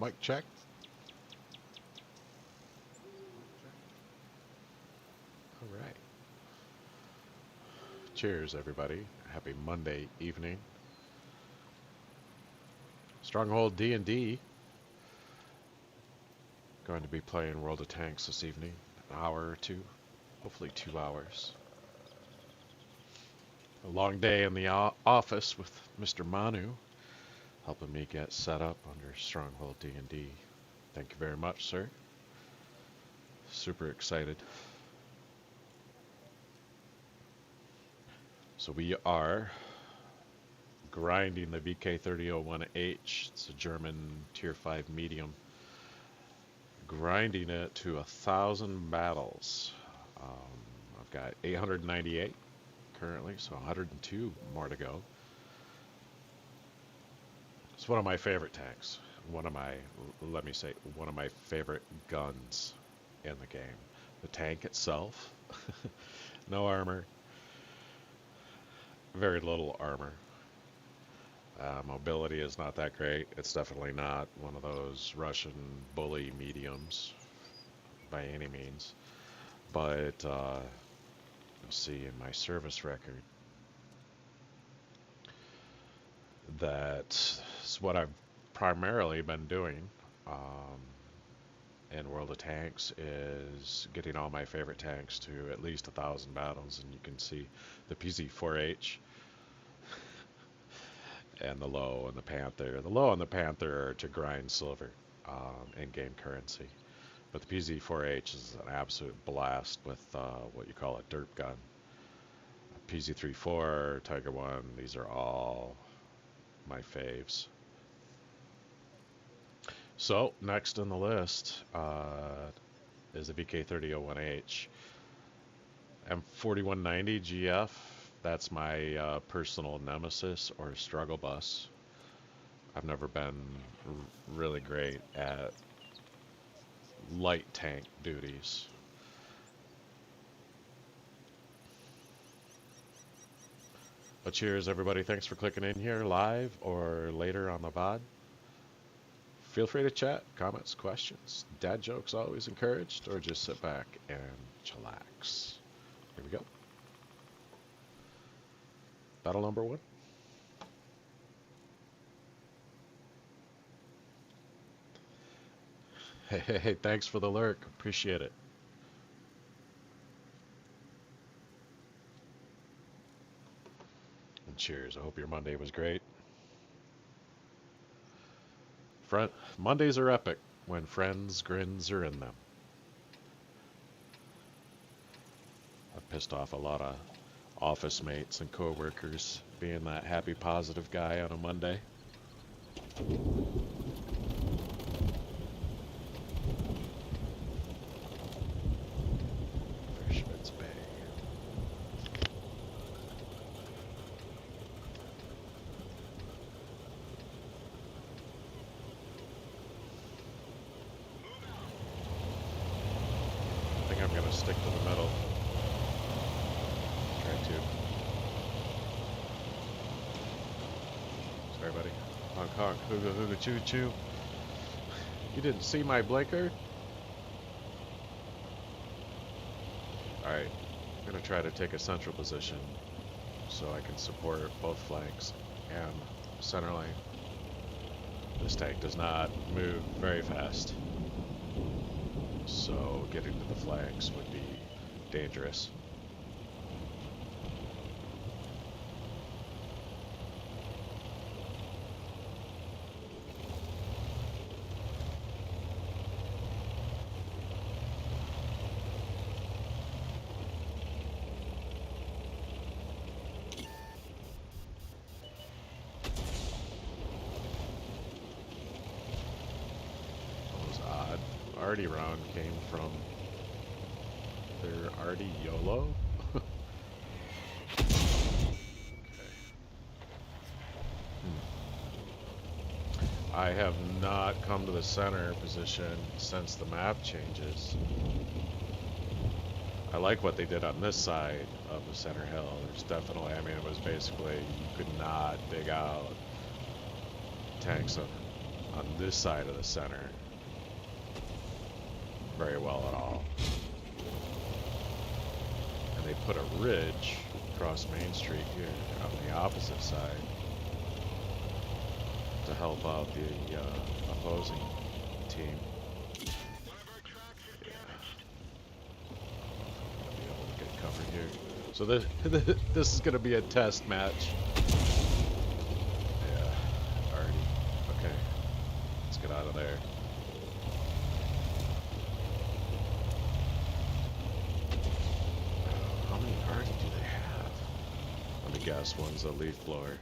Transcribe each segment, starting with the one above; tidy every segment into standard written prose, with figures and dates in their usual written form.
Mic check. All right. Cheers, everybody. Happy Monday evening. Stronghold D&D. Going to be playing World of Tanks this evening. An hour or two. Hopefully 2 hours. A long day in the office with Mr. Manu, helping me get set up under Stronghold D&D. Thank you very much, sir. Super excited. So we are grinding the VK3001H. It's a German tier 5 medium. Grinding it to 1,000 battles. I've got 898 currently, so 102 more to go. It's one of my favorite tanks. One of my favorite guns in the game. The tank itself, no armor, very little armor. Mobility is not that great. It's definitely not one of those Russian bully mediums by any means. But you'll see in my service record that's what I've primarily been doing in World of Tanks, is getting all my favorite tanks to at least 1,000 battles. And you can see the PZ4H and the Low and the Panther. The Low and the Panther are to grind silver in-game currency. But the PZ4H is an absolute blast with what you call a derp gun. PZ34, Tiger 1, these are all my faves. So, next on the list is the VK3001H. M4190 GF, that's my personal nemesis or struggle bus. I've never been really great at light tank duties. But cheers, everybody. Thanks for clicking in here live or later on the VOD. Feel free to chat, comments, questions. Dad jokes always encouraged, or just sit back and chillax. Here we go. Battle number 1. Hey, thanks for the lurk. Appreciate it. And cheers. I hope your Monday was great. Mondays are epic when friends' grins are in them. I've pissed off a lot of office mates and co-workers being that happy, positive guy on a Monday. Stick to the middle. Try to. Sorry, buddy. Honk honk, hooga hooga choo choo. You didn't see my blinker? Alright, I'm gonna try to take a central position so I can support both flanks and center lane. This tank does not move very fast, so getting to the flanks would be dangerous. That was odd. Arty round came from their Arty YOLO. Okay. I have not come to the center position since the map changes. I like what they did on this side of the center hill. There's definitely, I mean, it was basically, you could not dig out tanks on this side of the center very well at all. And they put a ridge across Main Street here on the opposite side to help out the opposing team. Yeah. I'll be able to get covered here. So this is going to be a test match. Yeah, already. Okay, let's get out of there. How many Arty do they have? Let me guess, one's a leaf blower.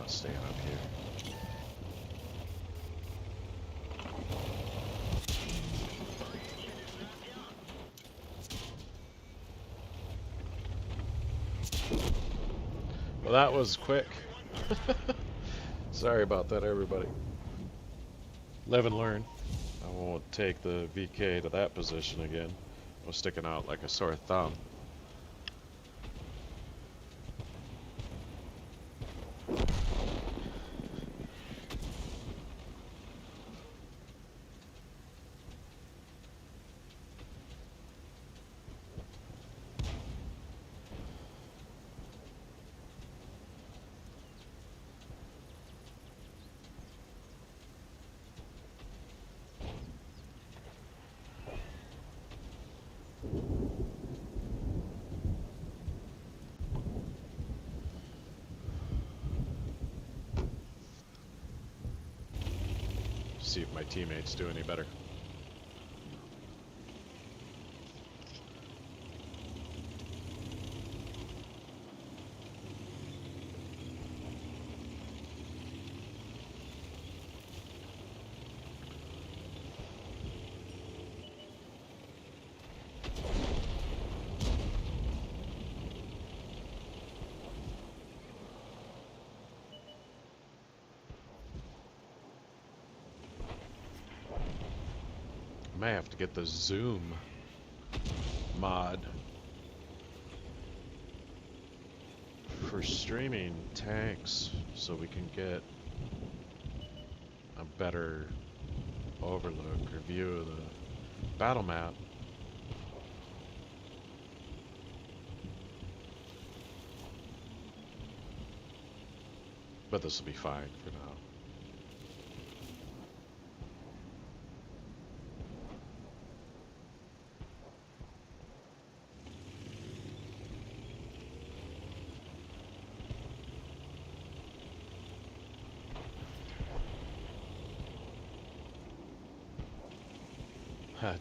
Staying up here. Well, that was quick. Sorry about that, everybody. Live and learn. I won't take the VK to that position again. I was sticking out like a sore thumb. See if my teammates do any better. May have to get the zoom mod for streaming tanks so we can get a better overlook or view of the battle map. But this will be fine for now.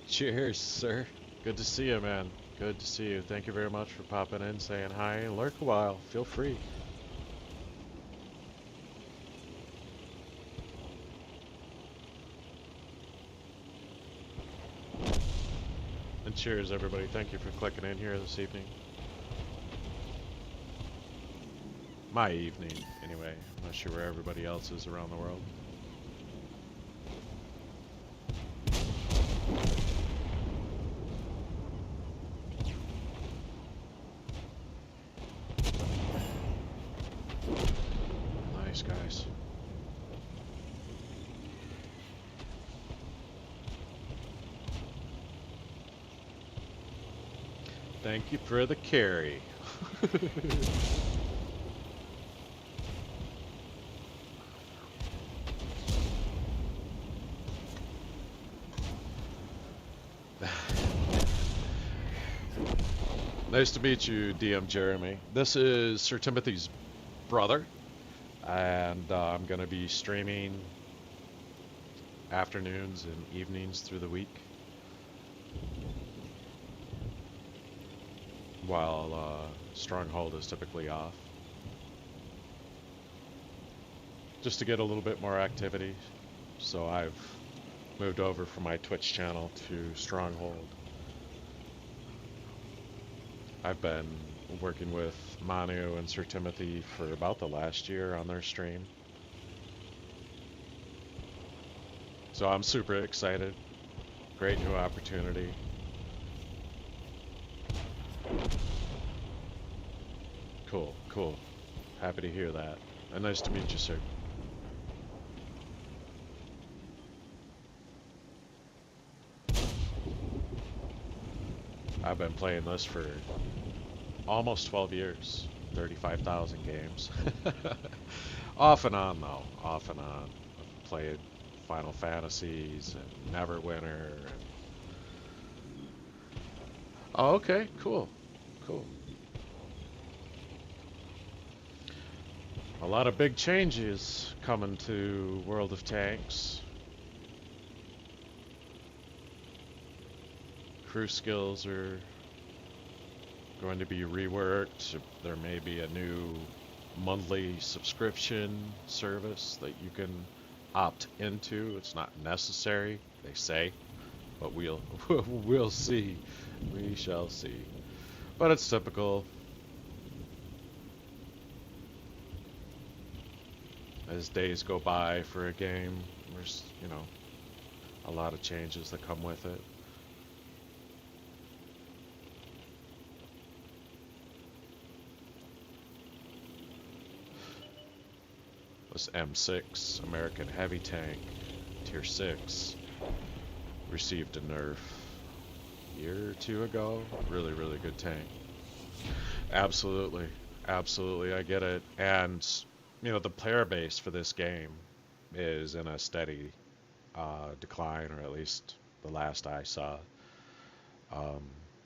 Cheers, sir. Good to see you, man. Good to see you. Thank you very much for popping in, saying hi. Lurk a while. Feel free. And cheers, everybody. Thank you for clicking in here this evening. My evening, anyway. I'm not sure where everybody else is around the world. Nice, guys. Thank you for the carry. Nice to meet you, DM Jeremy. This is Sir Timothy's brother, and I'm going to be streaming afternoons and evenings through the week, while Stronghold is typically off, just to get a little bit more activity. So I've moved over from my Twitch channel to Stronghold. I've been working with Manu and Sir Timothy for about the last year on their stream. So I'm super excited. Great new opportunity. Cool, cool. Happy to hear that. And nice to meet you, sir. I've been playing this for almost 12 years. 35,000 games. Off and on, though. Off and on. I've played Final Fantasies and Neverwinter. And... Oh, okay. Cool. Cool. A lot of big changes coming to World of Tanks. Crew skills are going to be reworked. There may be a new monthly subscription service that you can opt into. It's not necessary, they say, but we'll see. We shall see. But it's typical. As days go by for a game, there's, a lot of changes that come with it. This M6 American Heavy Tank, Tier 6, received a nerf a year or two ago. Really, really good tank. Absolutely. Absolutely, I get it. And, the player base for this game is in a steady decline, or at least the last I saw.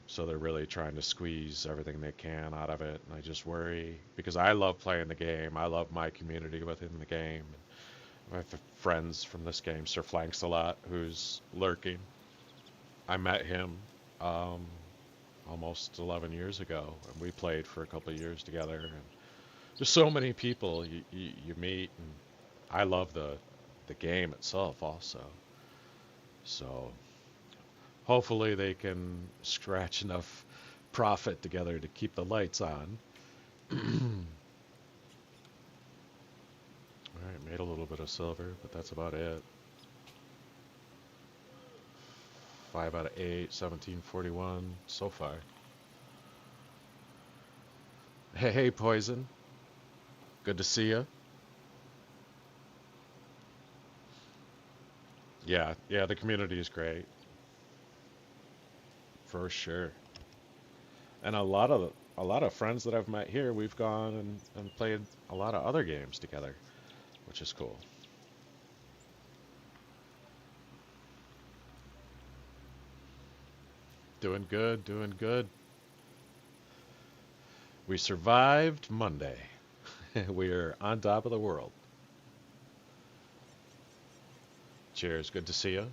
So they're really trying to squeeze everything they can out of it, and I just worry because I love playing the game. I love my community within the game. I have friends from this game, Sir Flanks a lot, who's lurking. I met him almost 11 years ago, and we played for a couple of years together. And there's so many people you meet, and I love the game itself also. So hopefully they can scratch enough profit together to keep the lights on. Alright, made a little bit of silver, but that's about it. 5 out of 8, 1741 so far. Hey, Poison. Good to see you. Yeah, the community is great. For sure. And a lot of friends that I've met here, we've gone and played a lot of other games together, which is cool. Doing good, doing good. We survived Monday. We are on top of the world. Cheers, good to see you.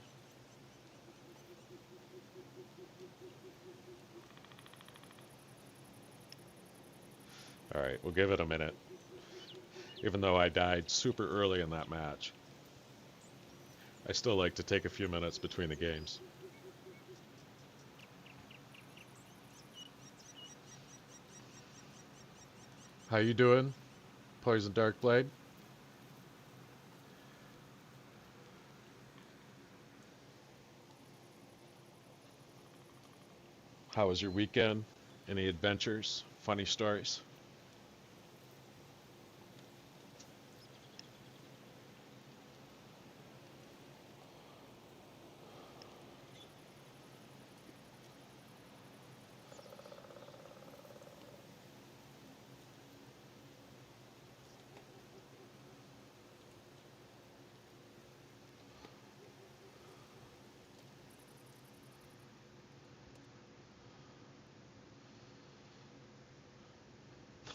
Alright, we'll give it a minute. Even though I died super early in that match, I still like to take a few minutes between the games. How you doing, Poison Darkblade? How was your weekend? Any adventures? Funny stories?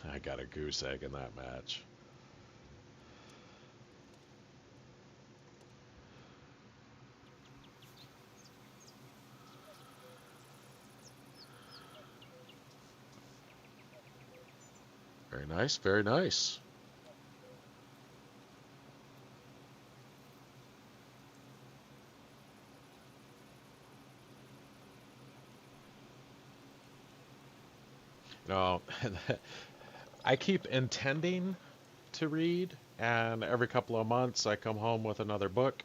I got a goose egg in that match. Very nice, very nice. No, I keep intending to read, and every couple of months I come home with another book,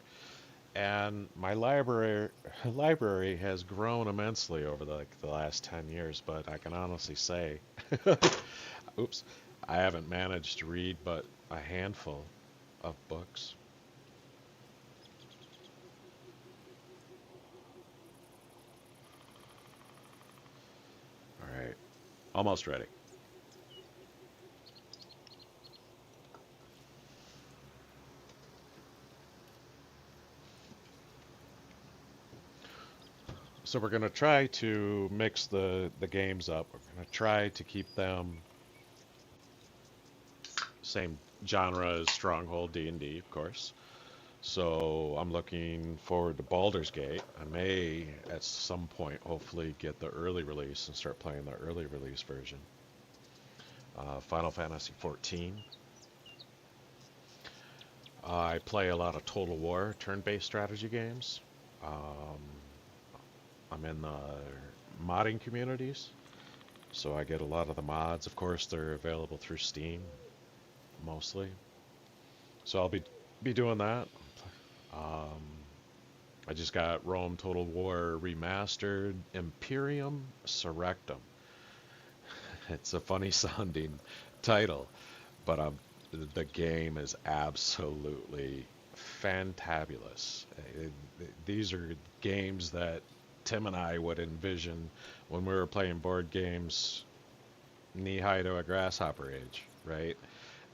And my library has grown immensely over the last 10 years, but I can honestly say, oops, I haven't managed to read but a handful of books. All right, almost ready. So we're going to try to mix the games up. We're going to try to keep them same genre as Stronghold D&D, of course. So I'm looking forward to Baldur's Gate. I may, at some point, hopefully get the early release and start playing the early release version. Final Fantasy 14. I play a lot of Total War turn-based strategy games. Um, I'm in the modding communities, so I get a lot of the mods. Of course, they're available through Steam, mostly. So I'll be doing that. Um, I just got Rome Total War Remastered Imperium Surrectum. It's a funny sounding title, but the game is absolutely fantabulous. These are games that Tim and I would envision when we were playing board games knee-high to a grasshopper age, right?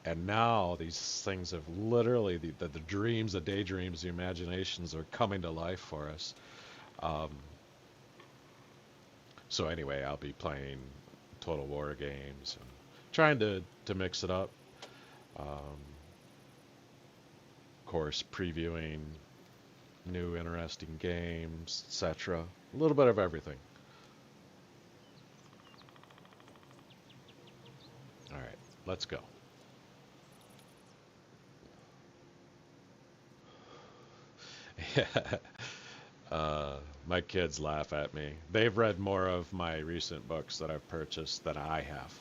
And now these things have literally, the dreams, the daydreams, the imaginations are coming to life for us. Um, so anyway, I'll be playing Total War games and trying to mix it up. Of course, previewing new interesting games, etc. A little bit of everything. All right, let's go. My kids laugh at me. They've read more of my recent books that I've purchased than I have.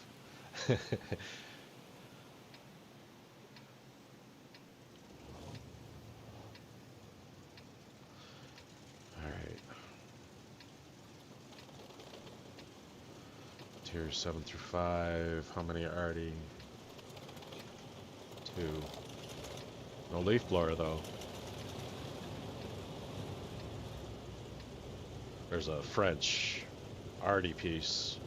All right. Tiers 7 through 5. How many are already? 2. No leaf blower, though. There's a French arty piece.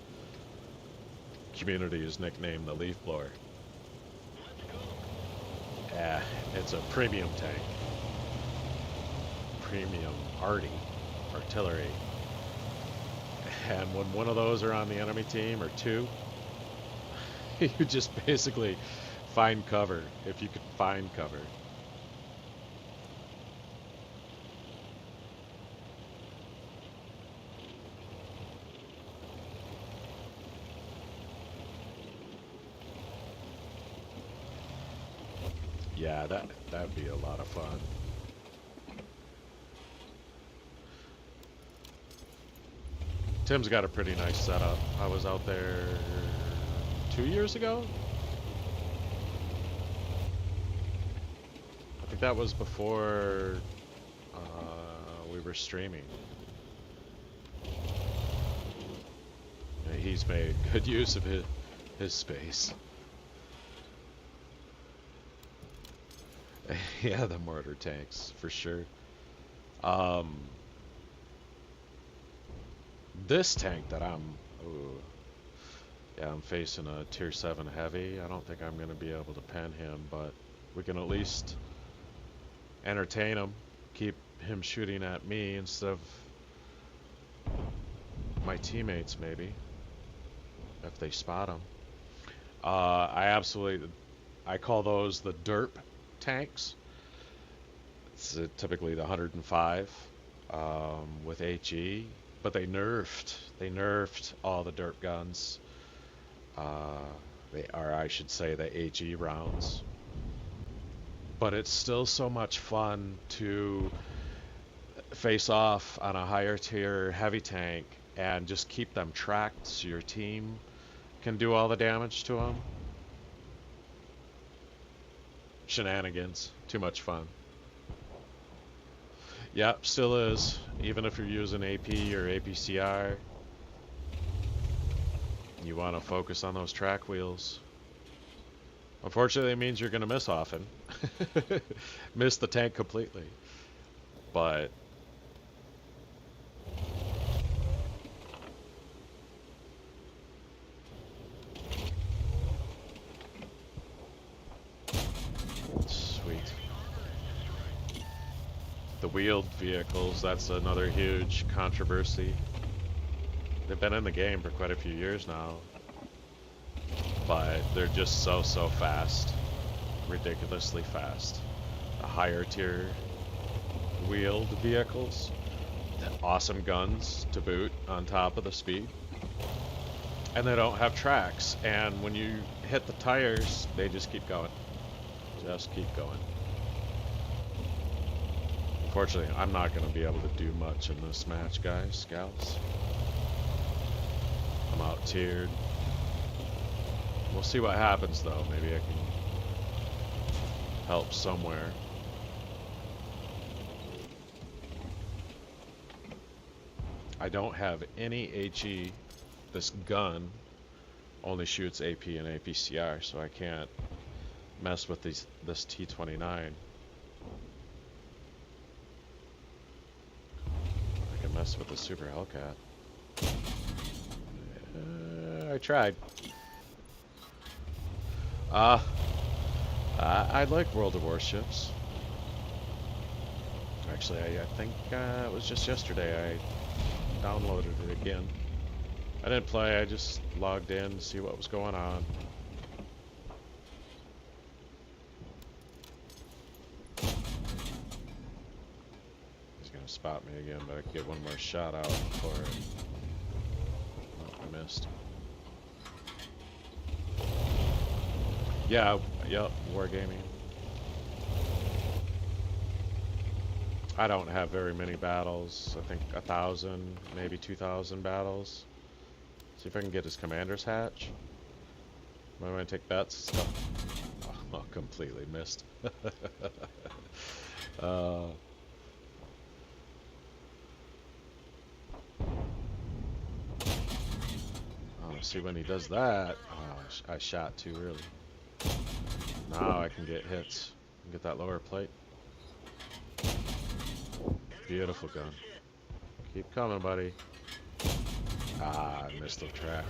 Community is nicknamed the leaf blower. Yeah, it's a premium tank. Premium arty artillery. And when one of those are on the enemy team, or two, you just basically find cover, if you could find cover. Yeah, that'd be a lot of fun. Tim's got a pretty nice setup. I was out there 2 years ago. I think that was before we were streaming. Yeah, he's made good use of his space. Yeah, the mortar tanks, for sure. Um, this tank that ooh, yeah, I'm facing a tier 7 heavy. I don't think I'm going to be able to pen him, but we can at least entertain him, keep him shooting at me instead of my teammates, maybe, if they spot him. I call those the derp tanks. It's typically the 105 with HE, but they nerfed all the derp guns. I should say, the HE rounds. But it's still so much fun to face off on a higher tier heavy tank and just keep them tracked so your team can do all the damage to them. Shenanigans. Too much fun. Yep, still is. Even if you're using AP or APCR, you want to focus on those track wheels. Unfortunately, it means you're going to miss often. Miss the tank completely. But sweet. The wheeled vehicles, that's another huge controversy. They've been in the game for quite a few years now, but they're just so fast. Ridiculously fast. The higher tier wheeled vehicles, awesome guns to boot on top of the speed, and they don't have tracks, and when you hit the tires, they just keep going. Just keep going. Unfortunately, I'm not going to be able to do much in this match, guys, gals. I'm out tiered. We'll see what happens, though. Maybe I can help somewhere. I don't have any HE. This gun only shoots AP and APCR, so I can't mess with this T-29. I can mess with the Super Hellcat. I tried. I like World of Warships. Actually, I think it was just yesterday I downloaded it again. I didn't play, I just logged in to see what was going on. He's gonna spot me again, but I can get one more shot out before I missed. Yeah, yep, Wargaming. I don't have very many battles. I think 1,000, maybe 2,000 battles. See if I can get his commander's hatch. Am I going to take bets? Oh, completely missed. See when he does that. Oh, I shot too early. Now I can get hits. Get that lower plate. Beautiful gun. Keep coming, buddy. Ah, I missed the track.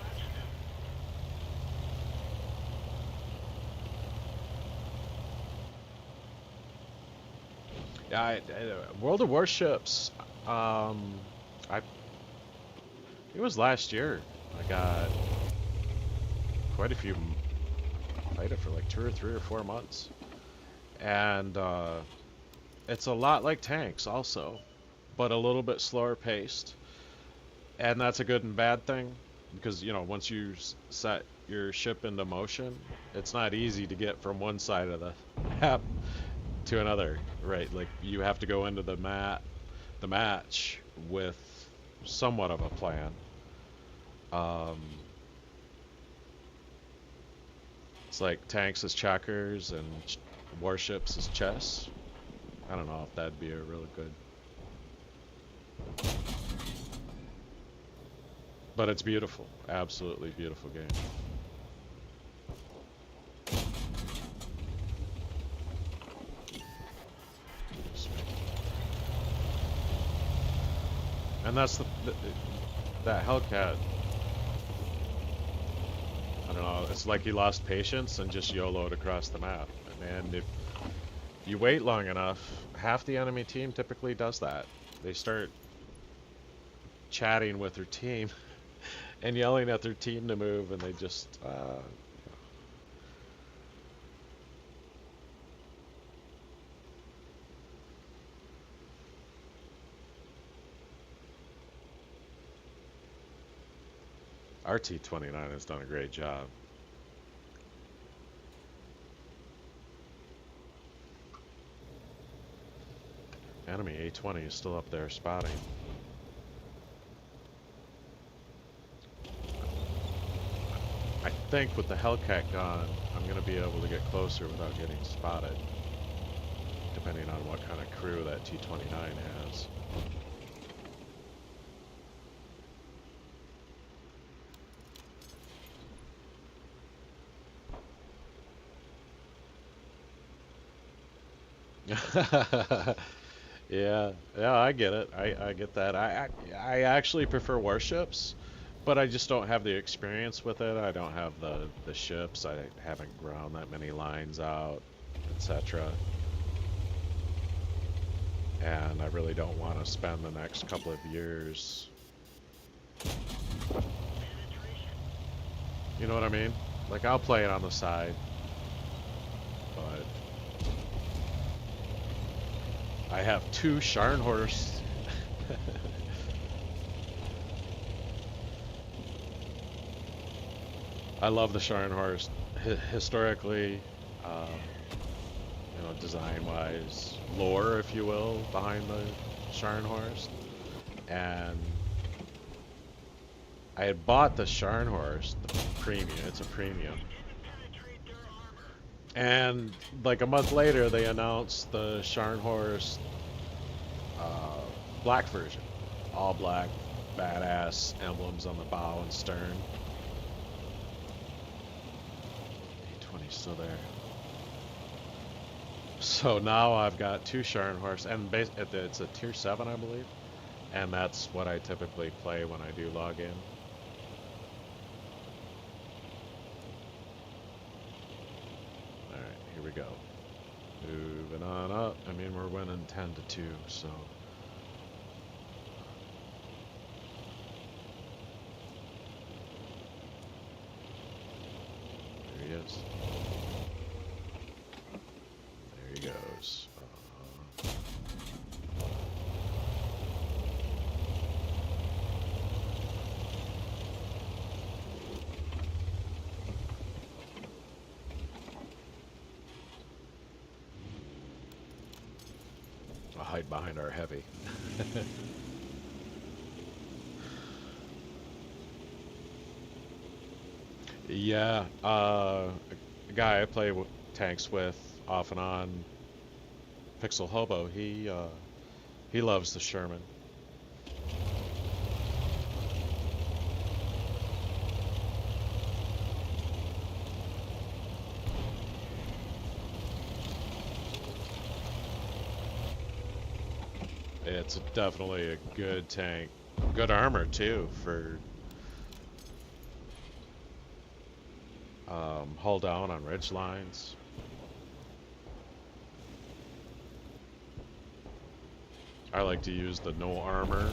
Yeah, World of Warships. It was last year. I got quite a few. Played it for like 2 or 3 or 4 months, and it's a lot like tanks also, but a little bit slower paced. And that's a good and bad thing, because you know once you set your ship into motion, it's not easy to get from one side of the map to another, right? Like you have to go into the match with somewhat of a plan. It's like tanks as checkers and warships as chess. I don't know if that'd be a really good. But it's beautiful. Absolutely beautiful game. And that's that Hellcat. I don't know, it's like he lost patience and just YOLO'd across the map. And if you wait long enough, half the enemy team typically does that. They start chatting with their team and yelling at their team to move, and they just... Our T-29 has done a great job. Enemy A-20 is still up there spotting. I think with the Hellcat gone, I'm going to be able to get closer without getting spotted. depending on what kind of crew that T-29 has. Yeah, yeah, I get it. I get that. I actually prefer warships, but I just don't have the experience with it. I don't have the ships. I haven't ground that many lines out, etc. And I really don't want to spend the next couple of years. You know what I mean? Like I'll play it on the side, but I have two Scharnhorst. I love the Scharnhorst historically, um, design-wise, lore, if you will, behind the Scharnhorst. And I had bought the Scharnhorst, the premium. It's a premium. And like a month later, they announced the Scharnhorst uh, black version, all black, badass emblems on the bow and stern. 820 still there. So now I've got two Scharnhorst, and it's a tier 7, I believe, and that's what I typically play when I do log in. Alright, here we go. Moving on up. I mean, we're winning 10-2, so. There he is. There he goes. I'll hide behind our heavy. Yeah, a guy I play tanks with off and on, Pixel Hobo. He loves the Sherman. It's definitely a good tank, good armor too for hull down on ridge lines. I like to use the no armor,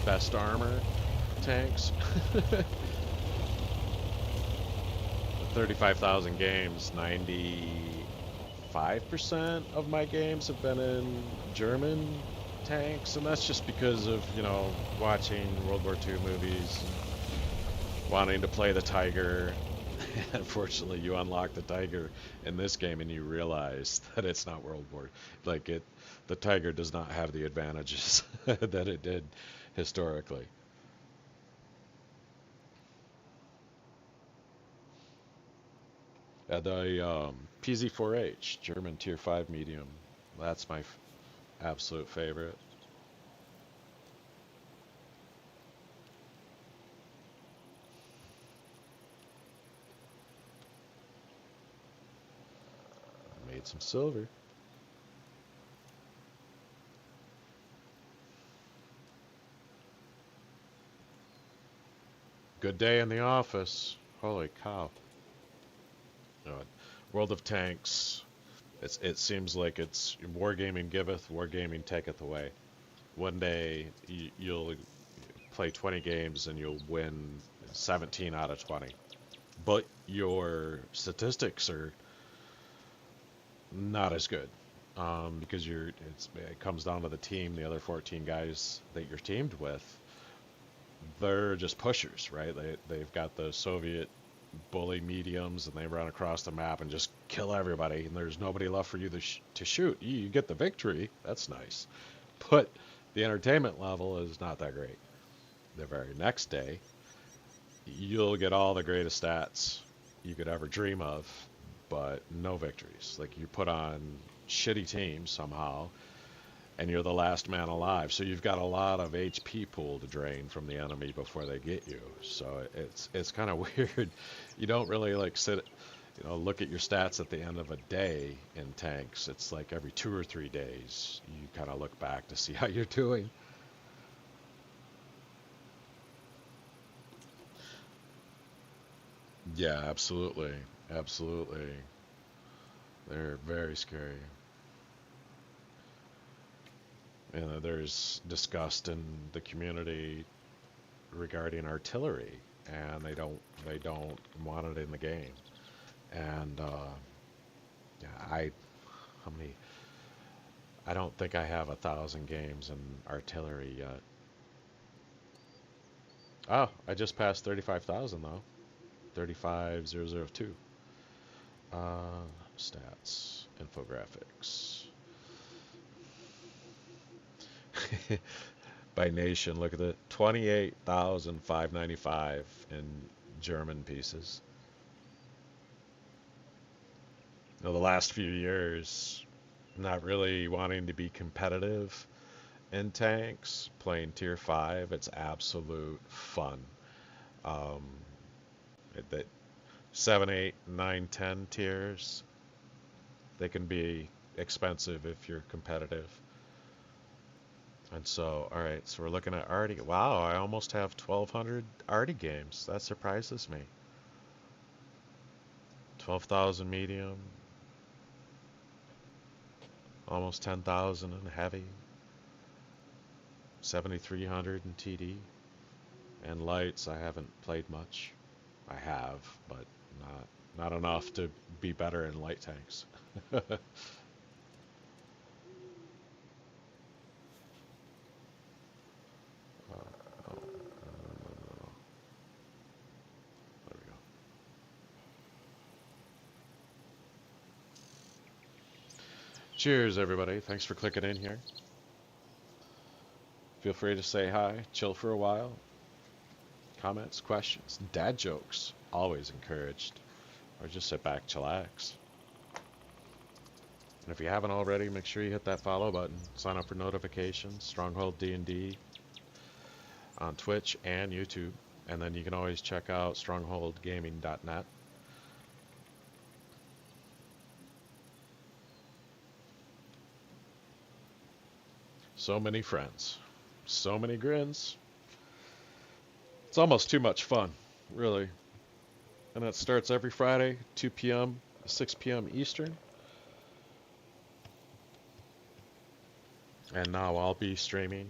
best armor tanks. 35,000 games, 95% of my games have been in German tanks, and that's just because of, watching World War II movies, wanting to play the Tiger. Unfortunately, you unlock the Tiger in this game and you realize that it's not World War. The Tiger does not have the advantages that it did historically. The PZ4H, German Tier 5 medium, that's my absolute favorite. Made some silver. Good day in the office. Holy cow. World of Tanks. It seems like it's wargaming giveth, wargaming taketh away. One day you'll play 20 games and you'll win 17 out of 20, but your statistics are not as good because it comes down to the team. The other 14 guys that you're teamed with, they're just pushers, right? They've got the Soviet bully mediums and they run across the map and just kill everybody, and there's nobody left for you to shoot. You get the victory, that's nice, but the entertainment level is not that great. The very next day you'll get all the greatest stats you could ever dream of, but no victories. Like, you put on shitty team somehow, and you're the last man alive. So you've got a lot of HP pool to drain from the enemy before they get you. So it's kind of weird. You don't really like sit, look at your stats at the end of a day in tanks. It's like every 2 or 3 days you kind of look back to see how you're doing. Yeah, absolutely. Absolutely. They're very scary. There's disgust in the community regarding artillery, and they don't want it in the game. And yeah, how many? I don't think I have 1,000 games in artillery yet. Oh, I just passed 35,000 though. 35,002. Stats, infographics. By nation, look at it. 28,595 in German pieces. The last few years, not really wanting to be competitive in tanks, playing tier 5, it's absolute fun. Um, that 7, 8, 9, 10 tiers, they can be expensive if you're competitive. And so, all right, so we're looking at Artie. Wow, I almost have 1,200 Artie games. That surprises me. 12,000 medium, almost 10,000 in heavy, 7,300 in TD, and lights. I haven't played much. I have, but not enough to be better in light tanks. Oh, no. There we go. Cheers, everybody. Thanks for clicking in here. Feel free to say hi, chill for a while. Comments, questions, dad jokes, always encouraged. Or just sit back, chillax. And if you haven't already, make sure you hit that follow button. Sign up for notifications. Stronghold D&D on Twitch and YouTube. And then you can always check out strongholdgaming.net. So many friends. So many grins. It's almost too much fun, really. And that starts every Friday, 2 p.m., 6 p.m. Eastern. And now I'll be streaming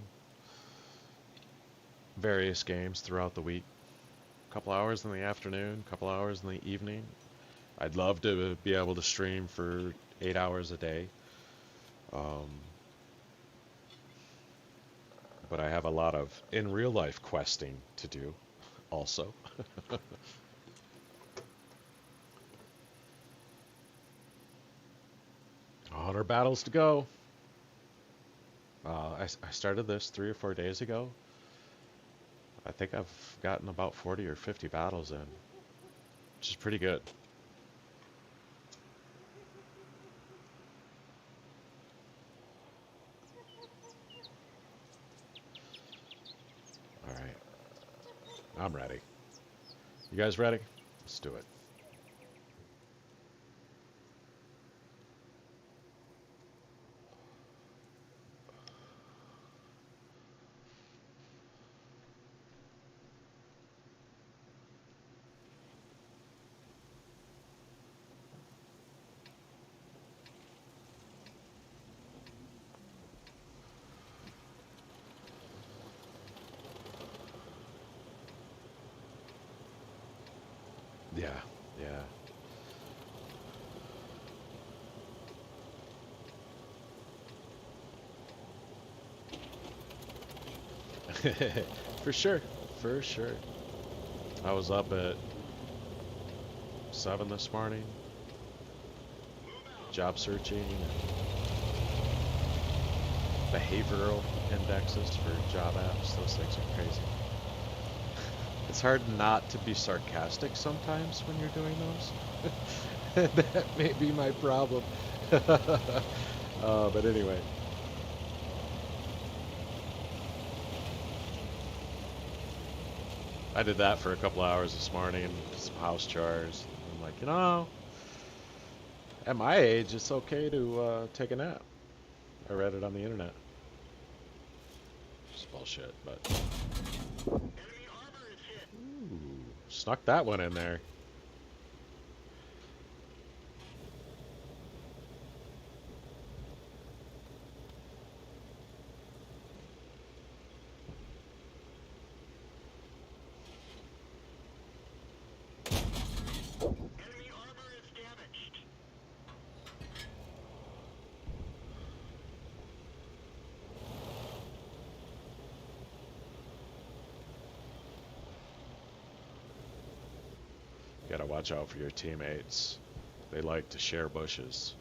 various games throughout the week. A couple hours in the afternoon, a couple hours in the evening. I'd love to be able to stream for 8 hours a day. But I have a lot of in real life questing to do also. 100 battles to go. I started this 3 or 4 days ago. I think I've gotten about 40 or 50 battles in, which is pretty good. All right, I'm ready. You guys ready? Let's do it. Yeah, yeah. For sure, for sure. I was up at 7 this morning, job searching, behavioral indexes for job apps. Those things are crazy. It's hard not to be sarcastic sometimes when you're doing those. That may be my problem. But anyway, I did that for a couple hours this morning, some house chores. I'm like, at my age, it's okay to take a nap. I read it on the internet. It's bullshit, but ooh, snuck that one in there. You gotta watch out for your teammates. They like to share bushes.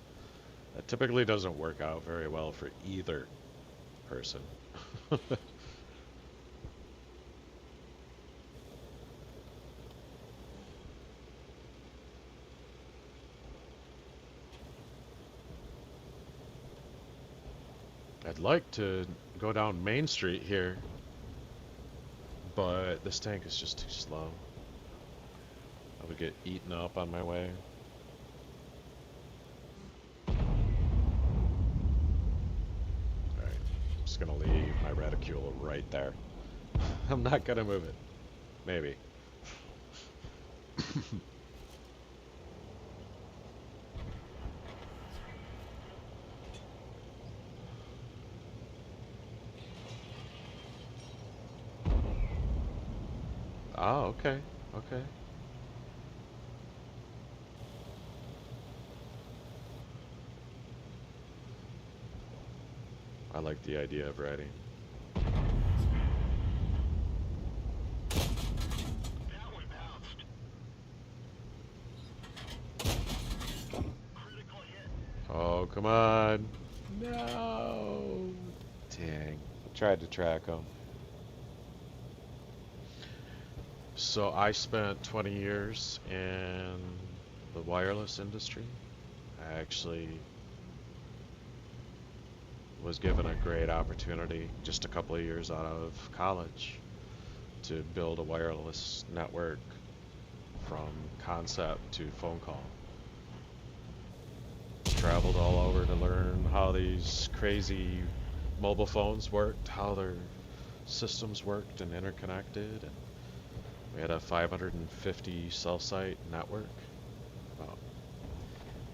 That typically doesn't work out very well for either person. I'd like to go down Main Street here, but this tank is just too slow. I would get eaten up on my way. Alright, I'm just gonna leave my reticule right there. I'm not gonna move it. Maybe. Oh, okay. Okay. I like the idea of writing. Oh, come on. No. Dang. Tried to track him. So I spent 20 years in the wireless industry. I actually was given a great opportunity just a couple of years out of college to build a wireless network from concept to phone call. Traveled all over to learn how these crazy mobile phones worked, how their systems worked and interconnected, and we had a 550 cell site network. Well,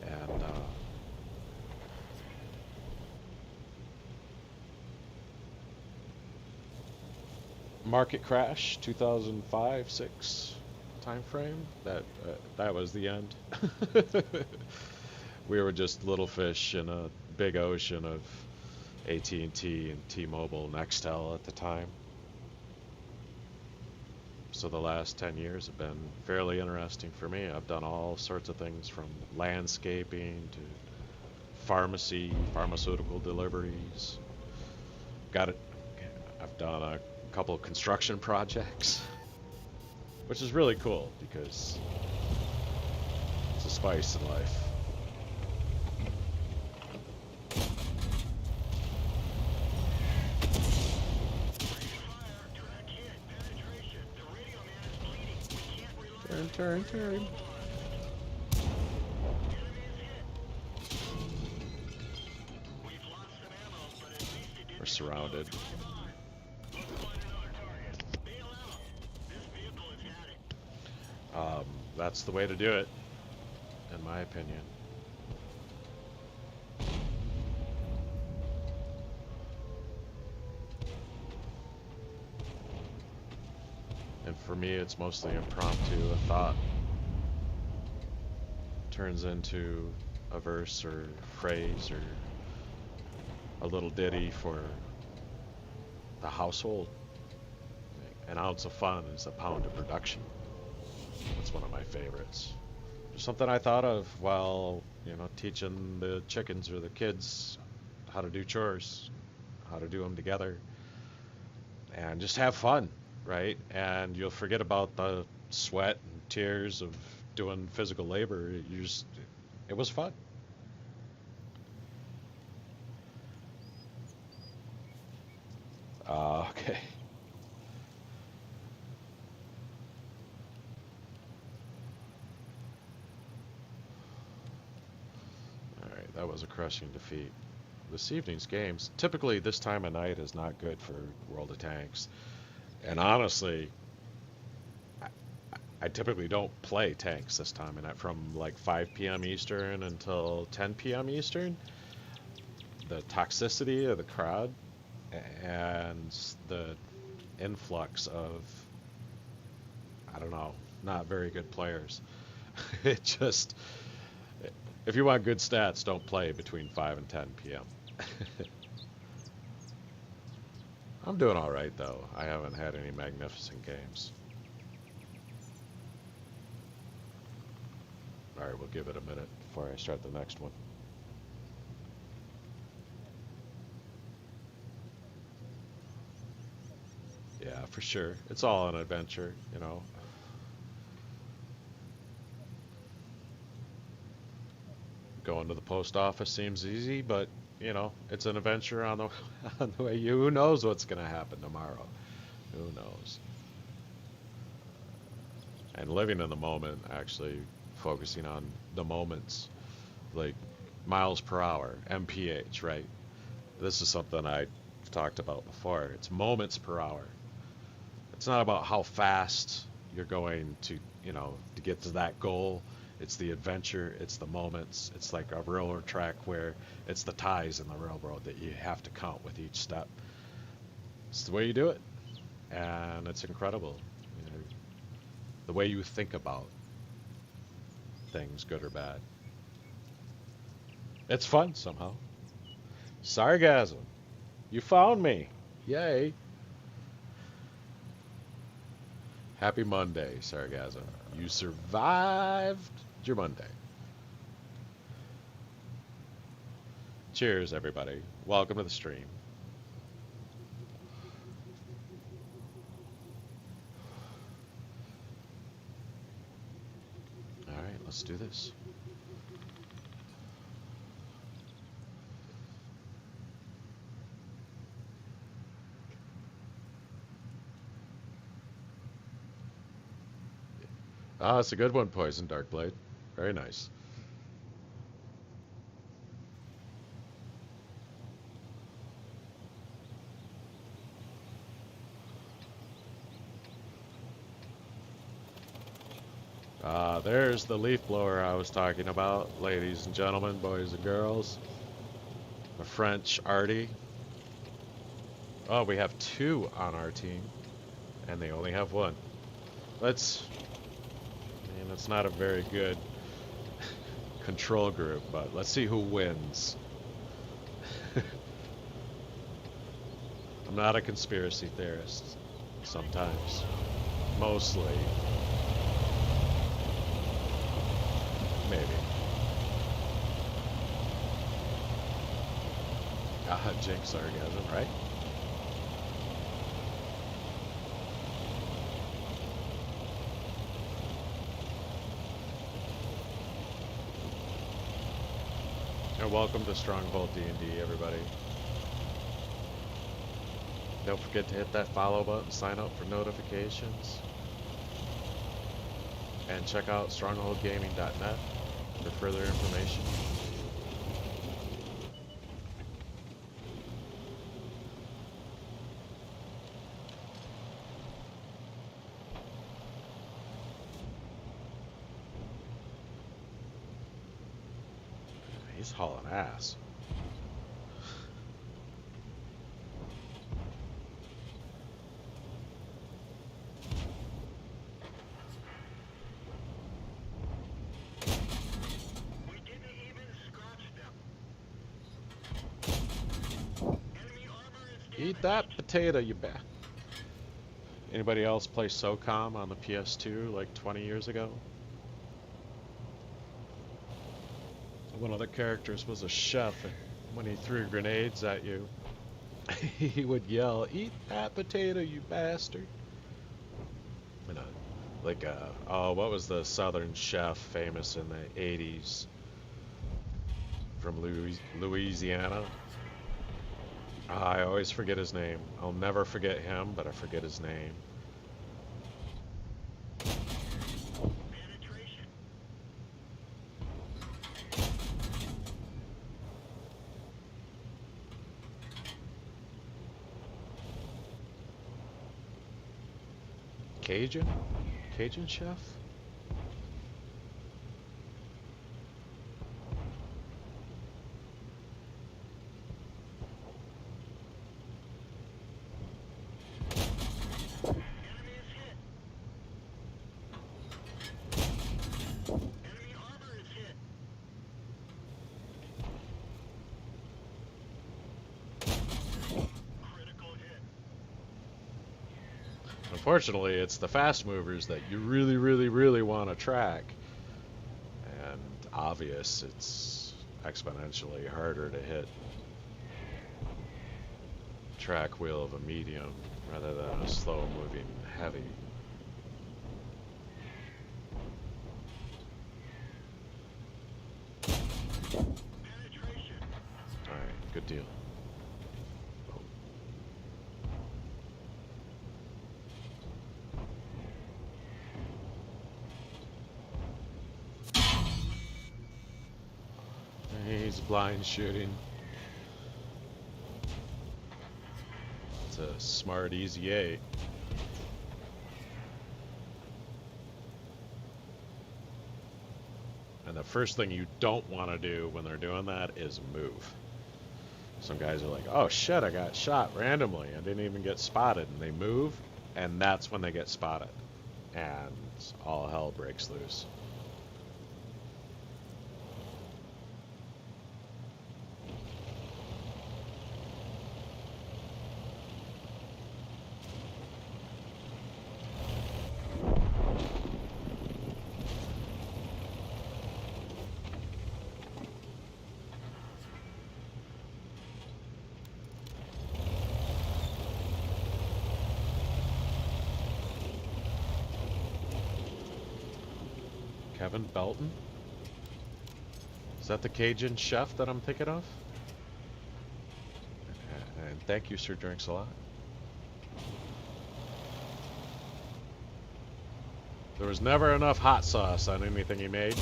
and market crash 2005-6 time frame. That was the end. We were just little fish in a big ocean of AT&T and T-Mobile, Nextel at the time. So the last 10 years have been fairly interesting for me. I've done all sorts of things from landscaping to pharmaceutical deliveries. I've done a couple of construction projects, which is really cool because it's a spice in life. Turn. We're surrounded. That's the way to do it, in my opinion. And for me, it's mostly impromptu. A thought turns into a verse or phrase or a little ditty for the household. An ounce of fun is a pound of production. That's one of my favorites. Just something I thought of while, teaching the chickens or the kids how to do chores, how to do them together, and just have fun, right? And you'll forget about the sweat and tears of doing physical labor. It was fun. Okay. Alright, that was a crushing defeat. This evening's games, typically this time of night is not good for World of Tanks. And honestly, I, I typically don't play tanks this time of night from like 5 p.m. Eastern until 10 p.m. Eastern. The toxicity of the crowd and the influx of, I don't know, not very good players. It just, if you want good stats, don't play between 5 and 10 p.m. I'm doing all right, though. I haven't had any magnificent games. All right, we'll give it a minute before I start the next one. Yeah, for sure. It's all an adventure, you know. Going to the post office seems easy, but you know, it's an adventure on the on the way. Who knows what's going to happen tomorrow? Who knows? And living in the moment, actually focusing on the moments, like miles per hour, MPH, right? This is something I've talked about before. It's moments per hour. It's not about how fast you're going to, you know, to get to that goal. It's the adventure, it's the moments. It's like a railroad track where it's the ties in the railroad that you have to count with each step. It's the way you do it, and it's incredible. You know, the way you think about things, good or bad. It's fun somehow. Sargasm, you found me. Yay. Happy Monday, Sargasm. You survived your Monday. Cheers, everybody. Welcome to the stream. All right, let's do this. Ah, it's a good one, Poison Darkblade. Very nice. Ah, there's the leaf blower I was talking about, ladies and gentlemen, boys and girls. A French arty. Oh, we have 2 on our team, and they only have 1. Let's... I mean, it's not a very good control group, but let's see who wins. I'm not a conspiracy theorist. Sometimes. Mostly. Maybe. Ah, jinx sargasm, right? And welcome to Stronghold D&D, everybody. Don't forget to hit that follow button, sign up for notifications, and check out strongholdgaming.net for further information. He's hauling ass. Eat that potato, you bet. Anybody else play SOCOM on the PS2 like 20 years ago? One of the characters was a chef, and when he threw grenades at you, he would yell, "Eat that potato, you bastard!" You know, like, oh, what was the Southern chef famous in the 80s from Louisiana? I always forget his name. I'll never forget him, but I forget his name. Cajun? Cajun chef? Unfortunately, it's the fast movers that you really, really, really want to track. And obvious, it's exponentially harder to hit track wheel of a medium rather than a slow moving heavy. Alright, good deal. He's blind shooting. It's a smart, easy 8. And the first thing you don't want to do when they're doing that is move. Some guys are like, oh shit, I got shot randomly. I didn't even get spotted. And they move, and that's when they get spotted. And all hell breaks loose. Kevin Belton? Is that the Cajun chef that I'm thinking of? And thank you, Sir Drinks a Lot. There was never enough hot sauce on anything he made.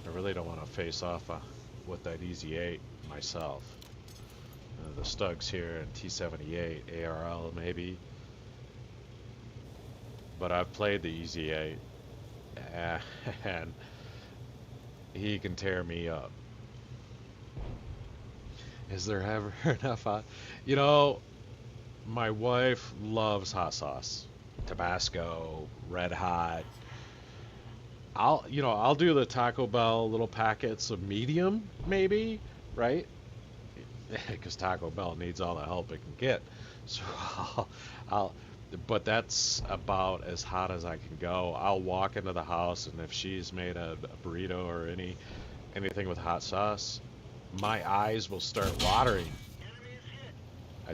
I really don't want to face off with that Easy 8 myself. The Stugs here and T78, ARL maybe. But I've played the Easy 8, and he can tear me up. Is there ever enough hot? You know, my wife loves hot sauce. Tabasco, Red Hot. I'll do the Taco Bell little packets of medium, maybe, right? Because Taco Bell needs all the help it can get. So but that's about as hot as I can go. I'll walk into the house, and if she's made a burrito or anything with hot sauce, my eyes will start watering. I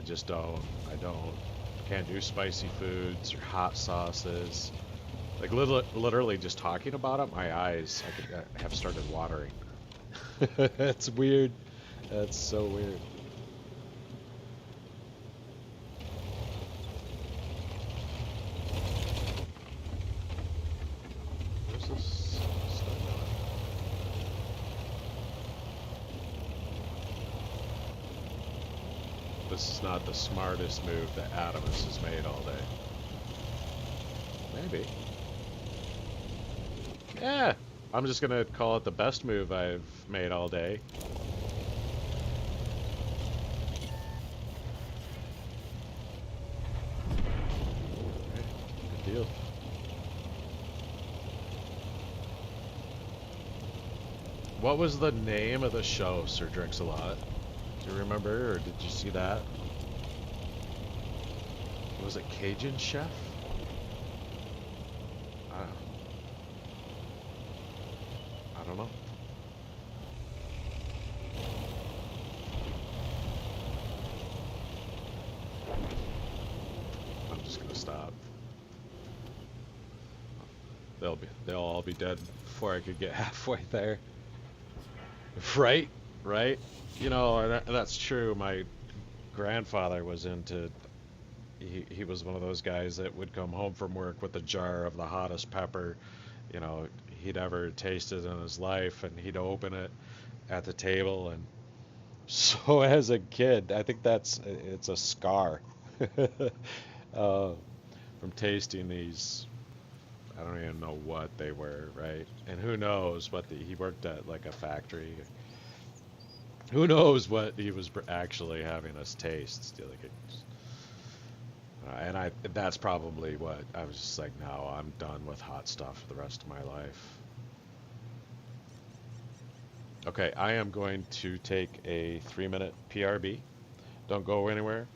can't do spicy foods or hot sauces. Like literally just talking about it, my eyes have started watering. That's weird. That's so weird. Where's this stuff going? This is not the smartest move that Avernus has made all day. Maybe. Yeah, I'm just gonna call it the best move I've made all day. Okay, good deal. What was the name of the show, Sir Drinks a Lot? Do you remember, or did you see that? Was it Cajun Chef? I, I don't know. I'm just gonna stop. They'll all be dead before I could get halfway there. Right, right. You know, and that's true. My grandfather was into. He was one of those guys that would come home from work with a jar of the hottest pepper, you know, he'd ever tasted in his life, and he'd open it at the table. And so as a kid, I think it's a scar uh, from tasting these. I don't even know what they were, right? And who knows what he worked at, like a factory. Who knows what he was actually having us taste? Like and that's probably what I was just like, no, I'm done with hot stuff for the rest of my life. Okay, I am going to take a 3-minute PRB. Don't go anywhere.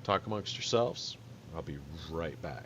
Talk amongst yourselves. I'll be right back.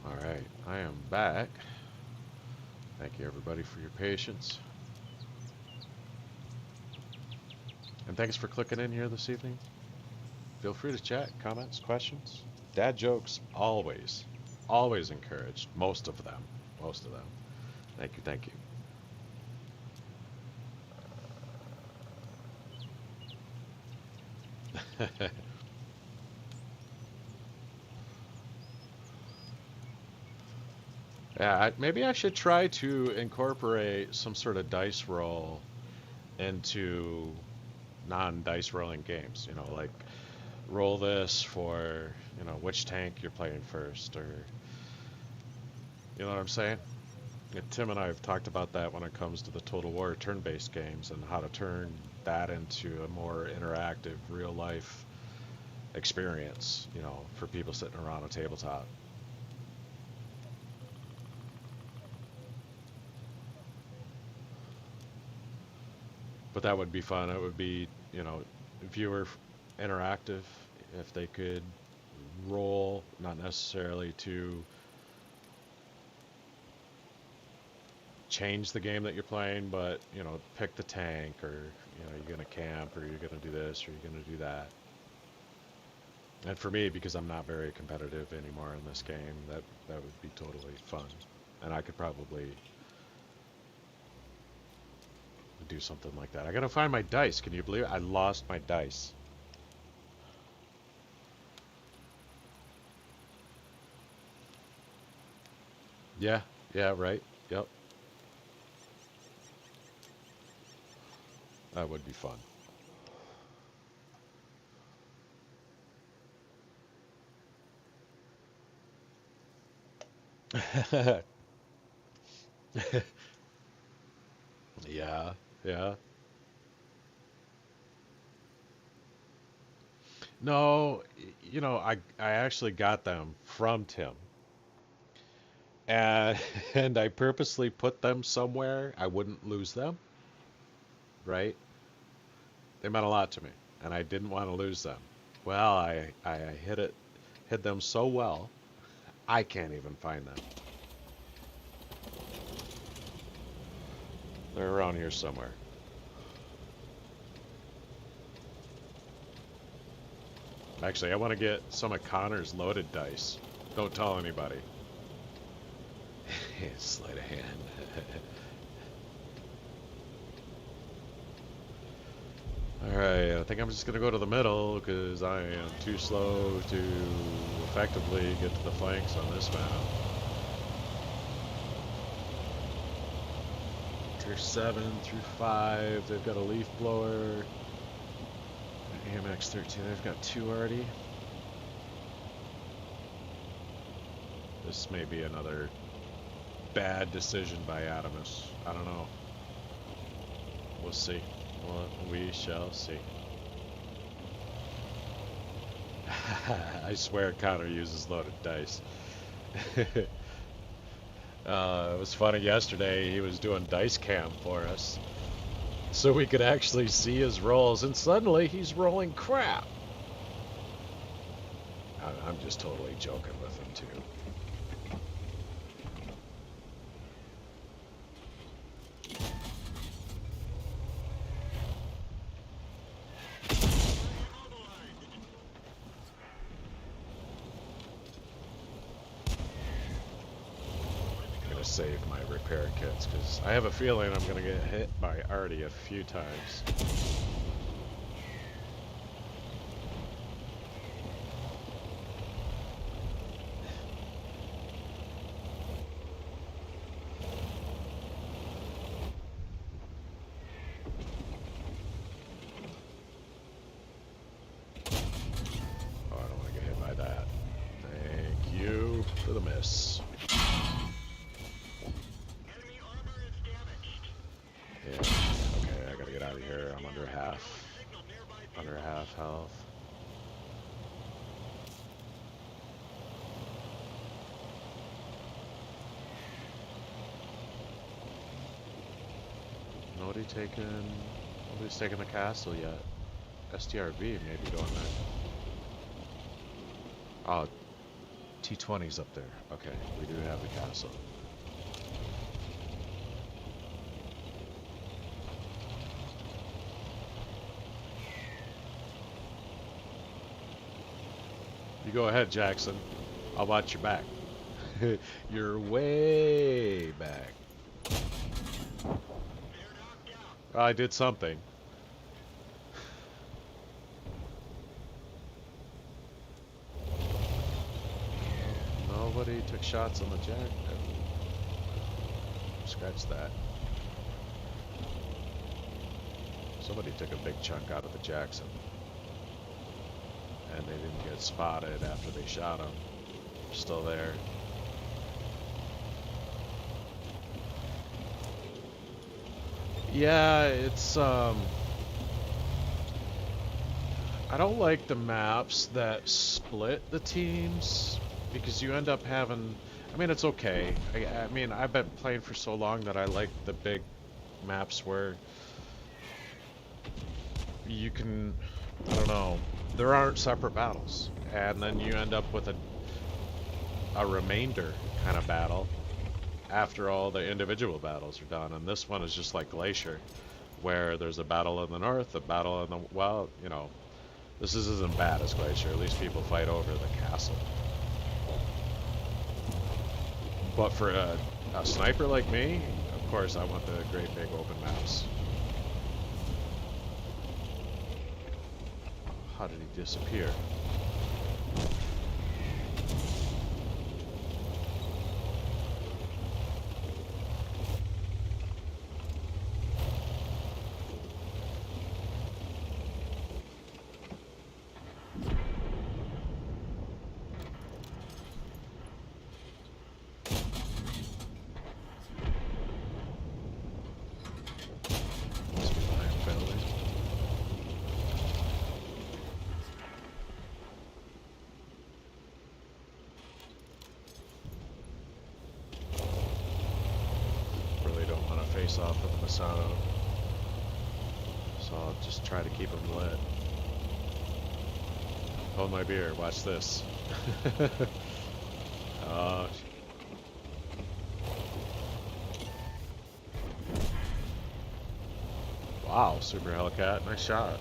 All right, I am back. Thank you, everybody, for your patience. And thanks for clicking in here this evening. Feel free to chat, comments, questions. Dad jokes, always encouraged. Most of them. Most of them. Thank you, thank you. Yeah, maybe I should try to incorporate some sort of dice roll into non-dice rolling games. You know, like roll this for, you know, which tank you're playing first, or you know what I'm saying? Yeah, Tim and I have talked about that when it comes to the Total War turn-based games and how to turn that into a more interactive, real-life experience, you know, for people sitting around a tabletop. But that would be fun. It would be, you know, viewer interactive if they could role, not necessarily to change the game that you're playing, but, you know, pick the tank, or, you know, you're going to camp, or you're going to do this, or you're going to do that. And for me, because I'm not very competitive anymore in this game, that would be totally fun. And I could probably do something like that. I gotta find my dice. Can you believe it? I lost my dice. Yeah, yeah, right. Yep. That would be fun. Yeah, yeah. No, you know, I actually got them from Tim. And and I purposely put them somewhere I wouldn't lose them, right? They meant a lot to me, and I didn't want to lose them. Well, I hid them so well, I can't even find them. They're around here somewhere. Actually, I want to get some of Connor's loaded dice. Don't tell anybody. Sleight of hand. Alright, I think I'm just going to go to the middle because I am too slow to effectively get to the flanks on this map. Tier 7 through 5, they've got a leaf blower. AMX 13, they've got 2 already. This may be another bad decision by Avernus. I don't know. We'll see. Well, we shall see. I swear Connor uses loaded dice. It was funny yesterday, he was doing dice cam for us, so we could actually see his rolls, and suddenly he's rolling crap. I'm just totally joking with him too. Save my repair kits because I have a feeling I'm gonna get hit by Artie a few times. Oh, I don't want to get hit by that. Thank you for the miss. Yeah, okay, I gotta get out of here. I'm under half health. Nobody's taken the castle yet. STRV may be going there. Oh, T20's up there. Okay, we do have the castle. You go ahead, Jackson. I'll watch your back. You're way back. I did something. Nobody took shots on the Jack. Scratch that. Somebody took a big chunk out of the Jackson. And they didn't get spotted after they shot him. They're still there. Yeah, it's I don't like the maps that split the teams because you end up having, I mean, it's okay. I mean, I've been playing for so long that I like the big maps where you can, I don't know, there aren't separate battles. and then you end up with a remainder kind of battle after all the individual battles are done. And this one is just like Glacier, where there's a battle in the north, a battle in the, well, you know, this isn't bad as Glacier. At least people fight over the castle. But for a sniper like me, of course, I want the great big open maps. How did he disappear? Off with the Masano, so I'll just try to keep him lit. Hold my beer, watch this. Wow, Super Hellcat, nice shot.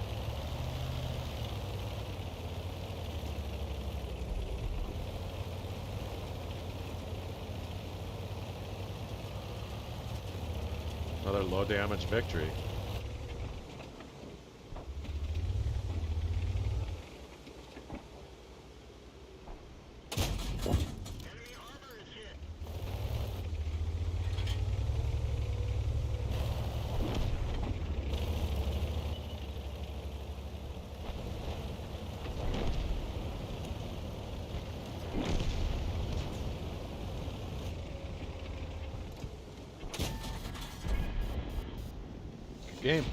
Another low damage victory. Game.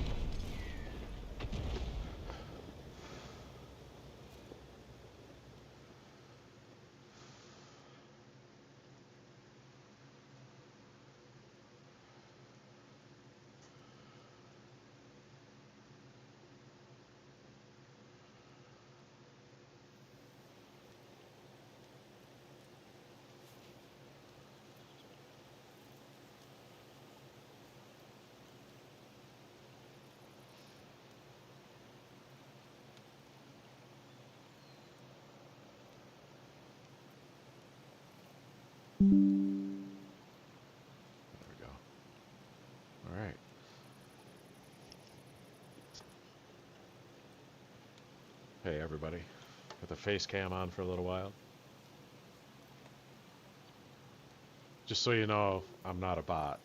There we go. All right. Hey everybody, got the face cam on for a little while. Just so you know, I'm not a bot.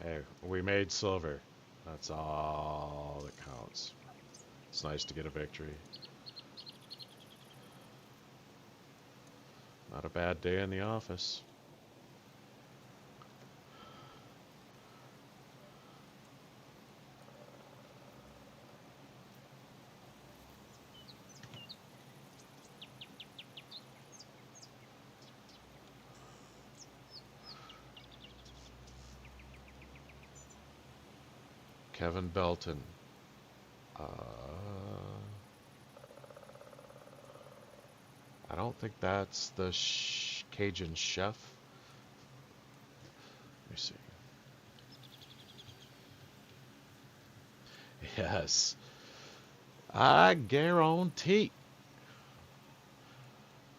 Hey, we made silver. That's all that counts. It's nice to get a victory. Not a bad day in the office. Kevin Belton. I don't think that's the Cajun chef. Let me see. Yes. I guarantee.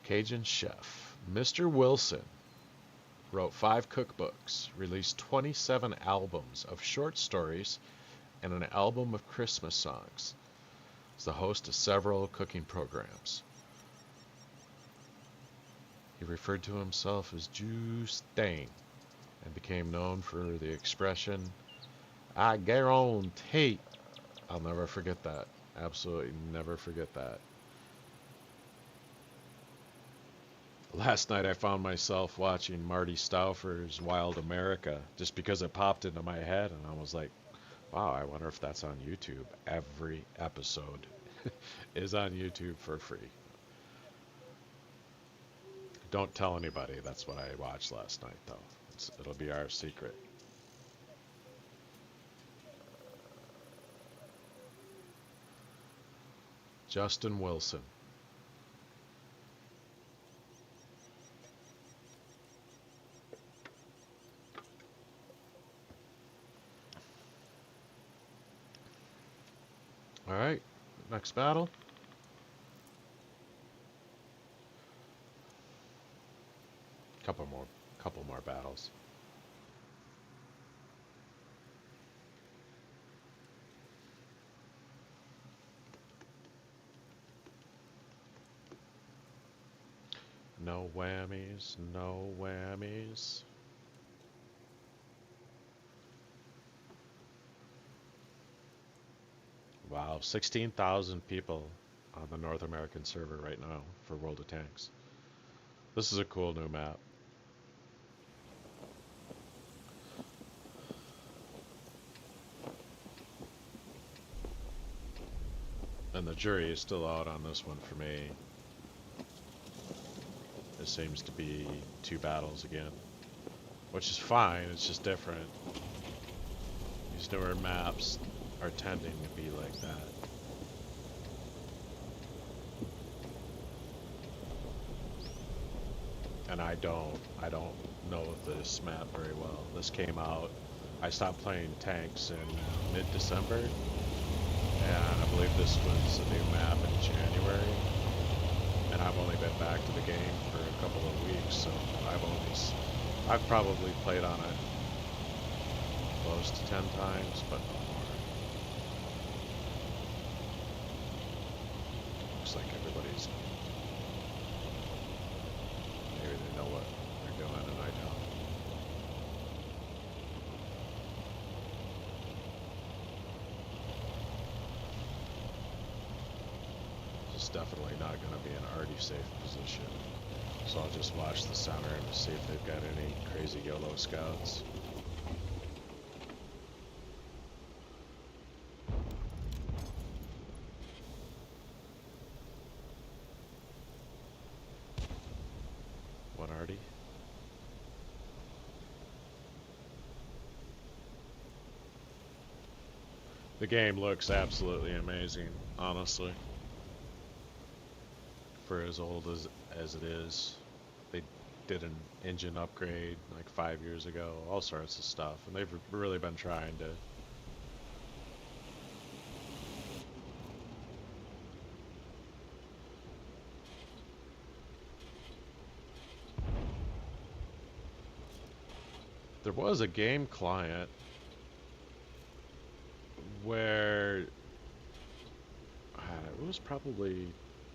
Cajun chef. Mr. Wilson wrote 5 cookbooks, released 27 albums of short stories, and an album of Christmas songs. He's the host of several cooking programs. He referred to himself as Juice Dang and became known for the expression, I guarantee. I'll never forget that. Absolutely never forget that. Last night I found myself watching Marty Stauffer's Wild America just because it popped into my head, and I was like, wow, I wonder if that's on YouTube. Every episode is on YouTube for free. Don't tell anybody that's what I watched last night, though. It'll be our secret. Justin Wilson. All right, next battle. Couple more battles. No whammies, no whammies. Wow, 16,000 people on the North American server right now for World of Tanks. This is a cool new map. And the jury is still out on this one for me. It seems to be 2 battles again, which is fine, it's just different. These newer maps are tending to be like that. And I don't know this map very well. This came out, I stopped playing tanks in mid-December, and I believe this was a new map in January. And I've only been back to the game for a couple of weeks, so I've probably played on it close to 10 times, but no more. Looks like everybody's, maybe they know what they're doing and I don't. It's definitely not going to be an already safe position. So I'll just watch the center to see if they've got any crazy YOLO scouts. One arty. The game looks absolutely amazing, honestly. For as old as it is. They did an engine upgrade like 5 years ago, all sorts of stuff, and they've really been trying to there was a game client where it was probably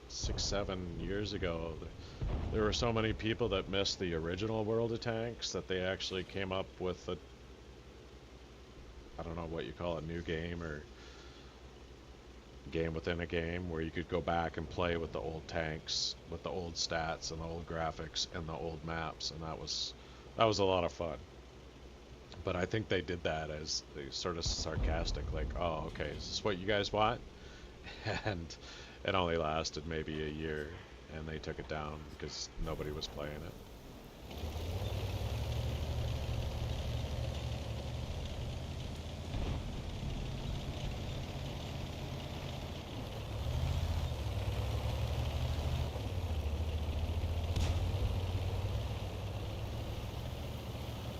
6-7 years ago. There were so many people that missed the original World of Tanks that they actually came up with a, I don't know what you call it, new game or game within a game, where you could go back and play with the old tanks, with the old stats and the old graphics and the old maps, and that was a lot of fun. But I think they did that as sort of sarcastic, like, oh, okay, is this what you guys want? And it only lasted maybe a year, and they took it down because nobody was playing it.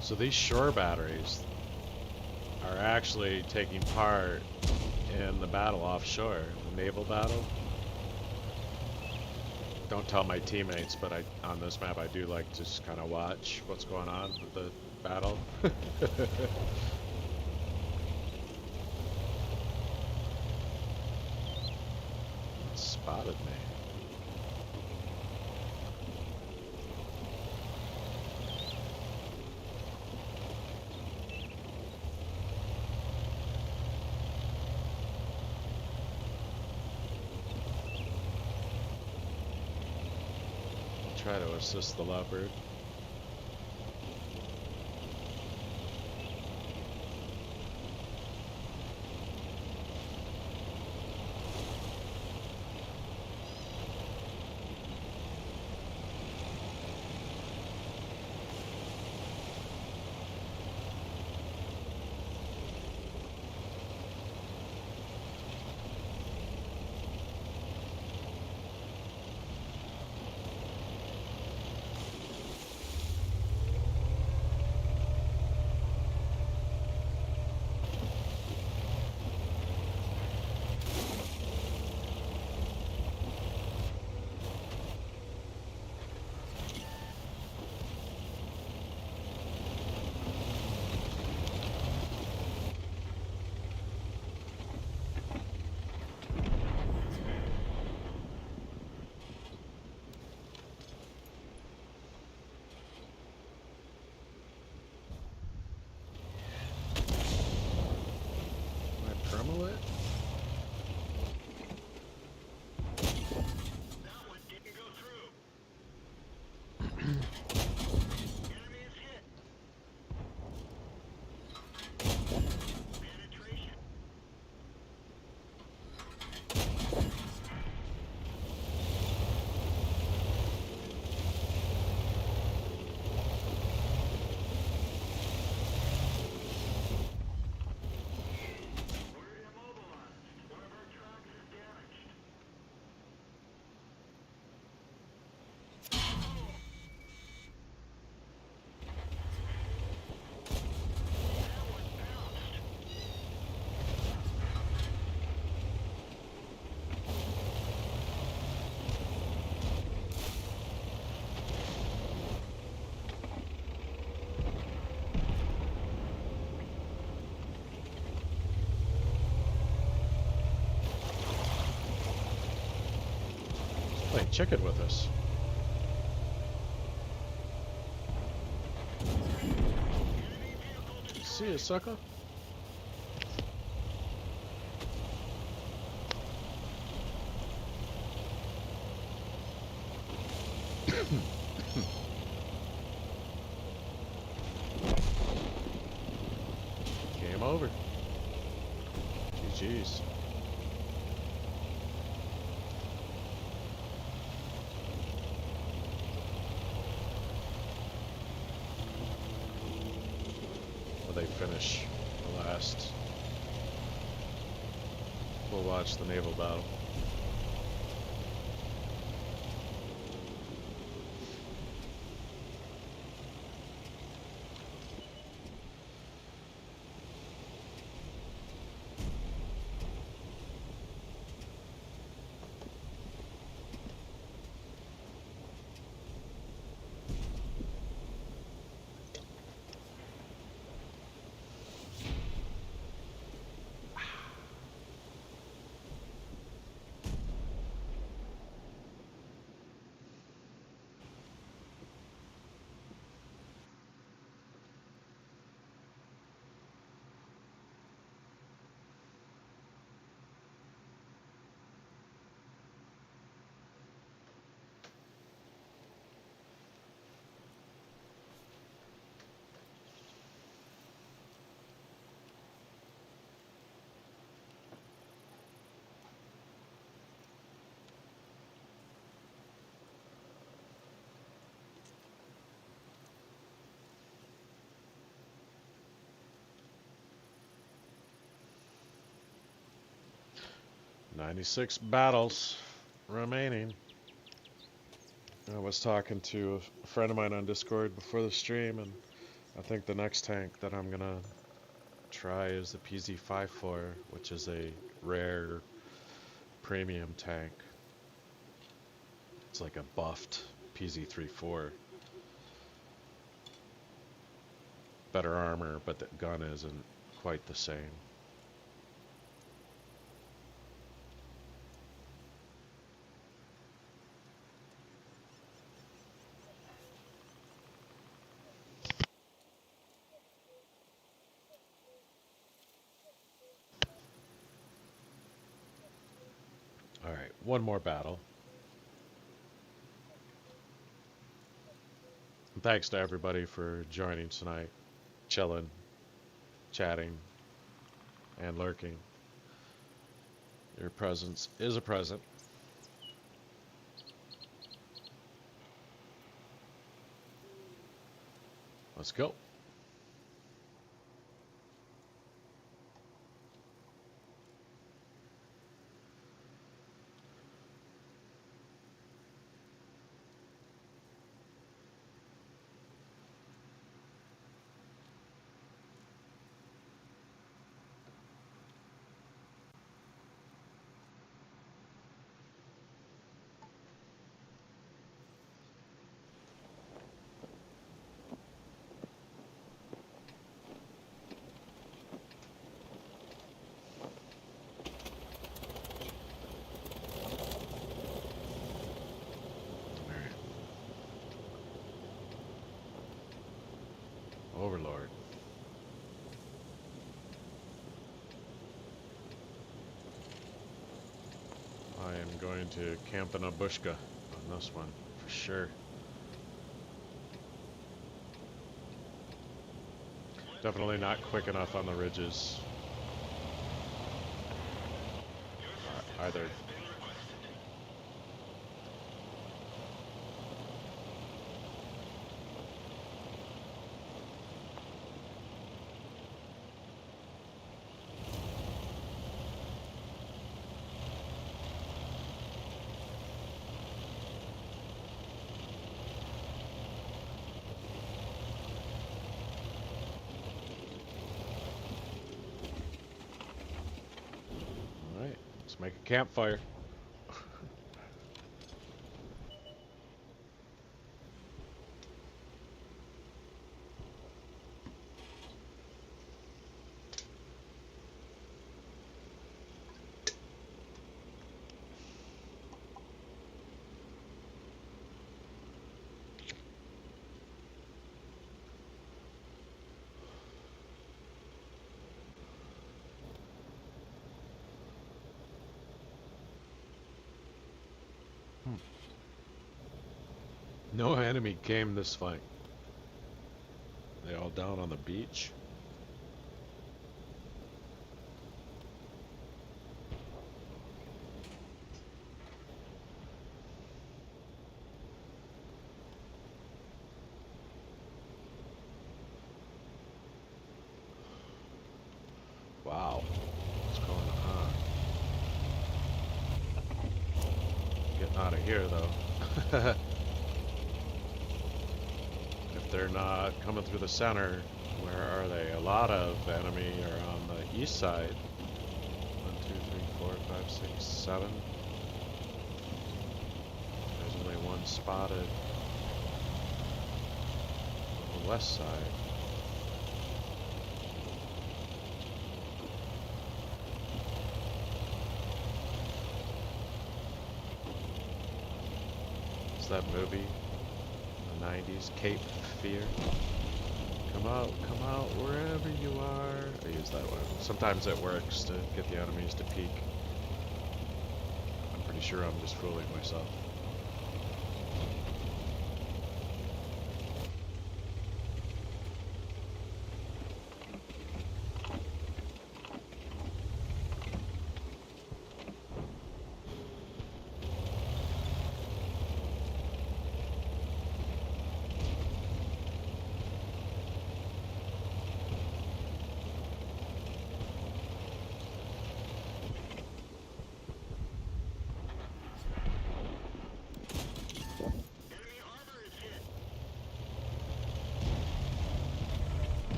So these shore batteries are actually taking part in the battle offshore, the naval battle. Don't tell my teammates, but on this map I do like to just kind of watch what's going on with the battle. Spotted me. Try to assist the leopard. ammo it? That one didn't go through. Enemy is hit. Penetration. We're immobilized. One of our tracks is damaged. That one bounced. Playing chicken with us. Enemy vehicle destroyed. See you, sucker. Game over. GG's. Will they finish the last? We'll watch the naval battle. "96 battles remaining." I was talking to a friend of mine on Discord before the stream, and I think the next tank that I'm gonna try is the PZ-54, which is a rare premium tank. It's like a buffed PZ-34. Better armor, but the gun isn't quite the same. Alright, one more battle. And thanks to everybody for joining tonight, chilling, chatting, and lurking. Your presence is a present. Let's go. Overlord. I am going to camp in a bushka on this one, for sure. Definitely not quick enough on the ridges. Either. Alright, let's make a campfire. No enemy came this flank. They all down on the beach. Wow, what's going on? Getting out of here though. If they're not coming through the center, where are they? A lot of enemy are on the east side. 1, 2, 3, 4, 5, 6, 7. There's only one spotted on the west side. It's that movie, the 90s, Cape Fear. Come out, wherever you are. I use that one. Sometimes it works to get the enemies to peek. I'm pretty sure I'm just fooling myself.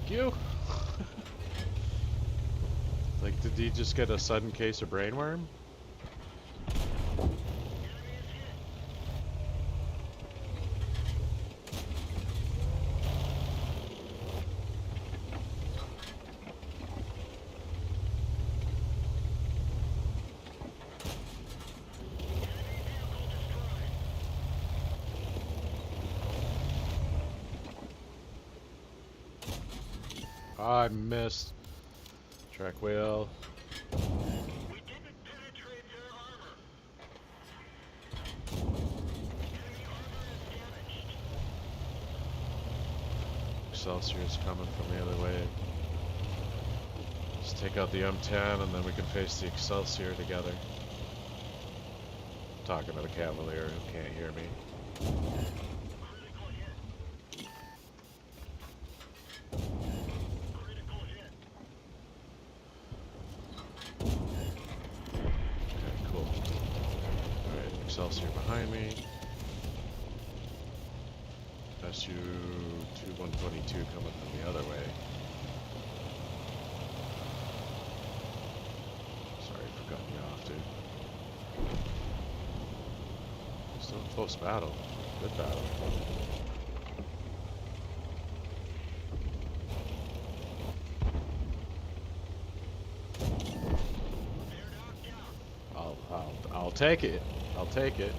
You? Like, did he just get a sudden case of brainworm? I missed. Track wheel. We didn't penetrate their armor. Enemy armor is damaged. Excelsier's coming from the other way. Let's take out the M10 and then we can face the Excelsior together. Talking to the Cavalier who can't hear me. Critical hit. Critical hit. Okay, cool. Alright, Excelsior behind me. SU-122 coming from the other way. Sorry for cutting you off, dude. Still in close battle. Good battle. take it. I'll take it.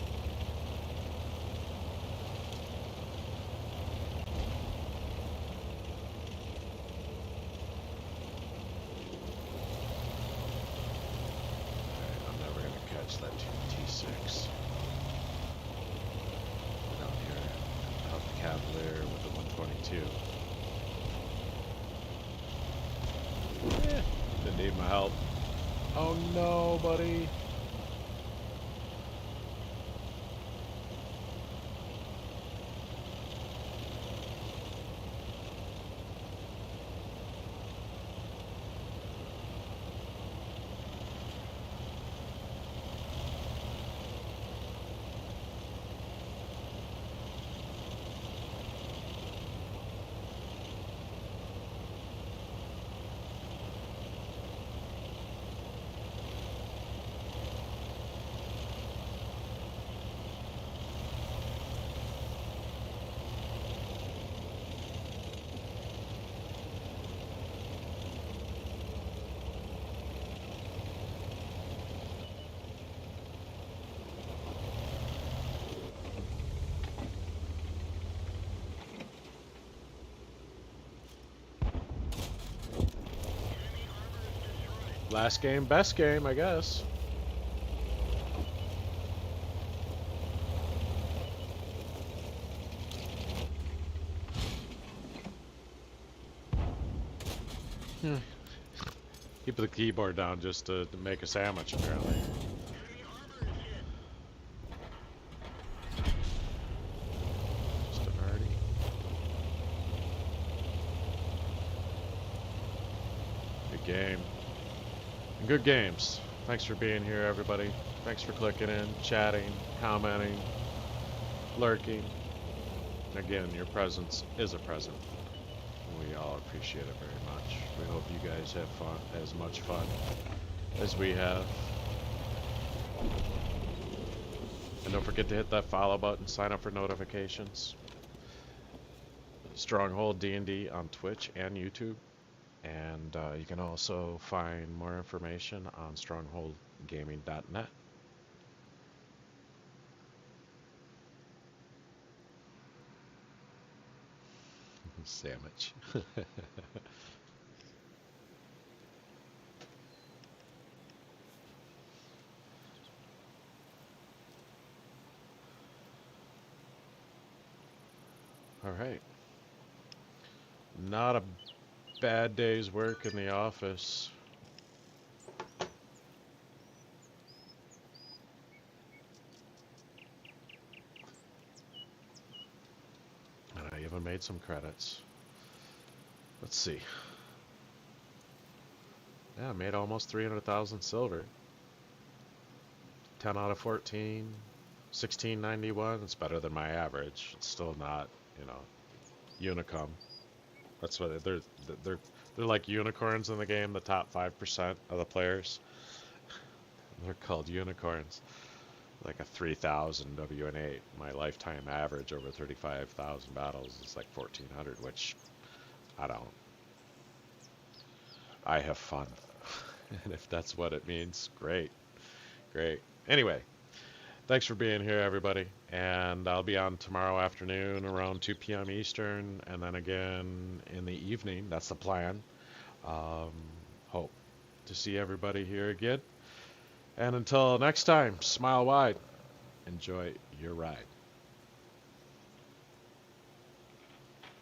I'm never going to catch that T6. Down here, out the Cavalier with the 122. Didn't need my help. Oh no, buddy. Last game, best game, I guess. Keep the keyboard down just to make a sandwich, apparently. Just a nerdy. Good game. And good games. Thanks for being here, everybody. Thanks for clicking in, chatting, commenting, lurking. Again, your presence is a present. We all appreciate it very much. We hope you guys have fun, as much fun as we have. And don't forget to hit that follow button, sign up for notifications. Stronghold D&D on Twitch and YouTube. And you can also find more information on strongholdgaming.net. Sandwich. All right. Not a bad day's work in the office. And I even made some credits. Let's see. Yeah, I made almost 300,000 silver. 10 out of 14. 1691. It's better than my average. It's still not, you know, unicum. That's what they're like unicorns in the game. The top 5% of the players. They're called unicorns. Like a 3,000 WN8. My lifetime average over 35,000 battles is like 1,400, which I don't. I have fun. And if that's what it means, great. Great. Anyway, thanks for being here, everybody. And I'll be on tomorrow afternoon around 2 p.m. Eastern, and then again in the evening. That's the plan. Hope to see everybody here again. And until next time, smile wide. Enjoy your ride.